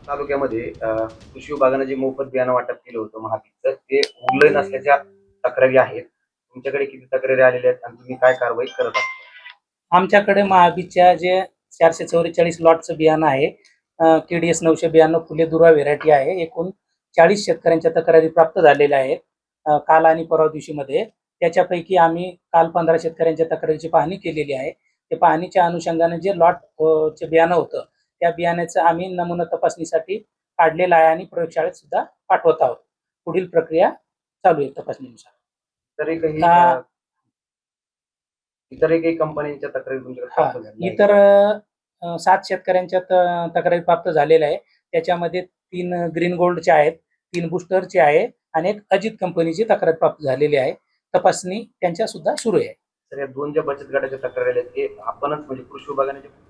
तालुक्यामध्ये कृषी विभागाने जे मोफत बियाणं वाटप केलं होतं महाबीजचं ते उरलं नसल्याच्या तक्रारी आहेत. तुमच्याकडे किती तक्रारी आलेल्या आहेत आणि तुम्ही काय कारवाई करत आहात? आमच्याकडे महाबीजच्या जे 444 लॉटचं बियाणं आहे, KDS 992 फुले दुर्वा व्हेरायटी आहे. एकूण 40 शेतकऱ्यांच्या तक्रारी प्राप्त झालेल्या आहेत काल आणि परवा दिवशीमध्ये. त्याच्यापैकी आम्ही काल 15 शेतकऱ्यांच्या तक्रारीची पाहणी केलेली आहे. ते पाहणीच्या अनुषंगाने जे चे बियाणं होतं त्या बियाण्याचं आम्ही नमुना तपासणीसाठी काढलेलं आहे आणि प्रयोगशाळेत सुद्धा पाठवत आहोत. पुढील प्रक्रिया चालू आहे तपासणीनुसार. तरी काही इतरही काही कंपन्यांच्या तक्रारी तुमच्याकडे प्राप्त झालेल्या आहेत इतर का? 7 शेतकऱ्यांच्या तक्रारी प्राप्त झालेल्या आहे. त्याच्यामध्ये 3 ग्रीन गोल्डचे आहेत, 3 बुस्टरचे आहे आणि एक अजित कंपनीची तक्रार प्राप्त झालेली आहे. तपासणी त्यांच्या सुद्धा सुरू आहे. तर या 2 ज्या बचत गटाच्या तक्रारी आल्या ते आपणच म्हणजे कृषी विभागाने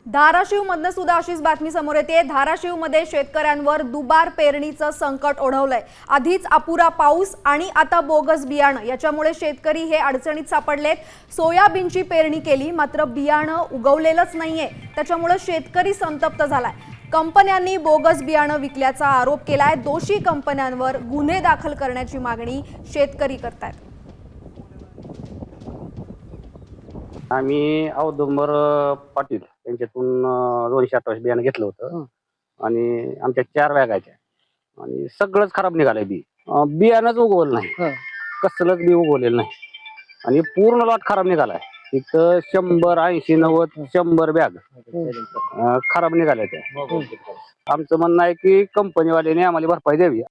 धाराशिवमधनं सुद्धा अशीच बातमी समोर येते. धाराशिवमध्ये शेतकऱ्यांवर दुबार पेरणीचं संकट ओढवलंय. आधीच अपुरा पाऊस आणि आता बोगस बियाणं याच्यामुळे शेतकरी हे अडचणीत सापडलेत. सोयाबीनची पेरणी केली मात्र बियाणं उगवलेलंच नाहीये. त्याच्यामुळे शेतकरी संतप्त झालाय. कंपन्यांनी बोगस बियाणं विकल्याचा आरोप केलाय. दोषी कंपन्यांवर गुन्हे दाखल करण्याची मागणी शेतकरी करतायत. आम्ही औदुंबर पाटील यांच्यातून 228 बियाणं घेतलं होतं आणि आमच्या 4 बॅगाच्या आणि सगळंच खराब निघालंय बी. बियाणंच उगवलं नाही, कसलंच बी उगवलेलं नाही आणि पूर्ण लॉट खराब निघालाय. इथं 100, 80, 90, 100 बॅग खराब निघाल्या त्या. आमचं म्हणणं आहे की कंपनीवाल्याने आम्हाला भरपाई द्यावी.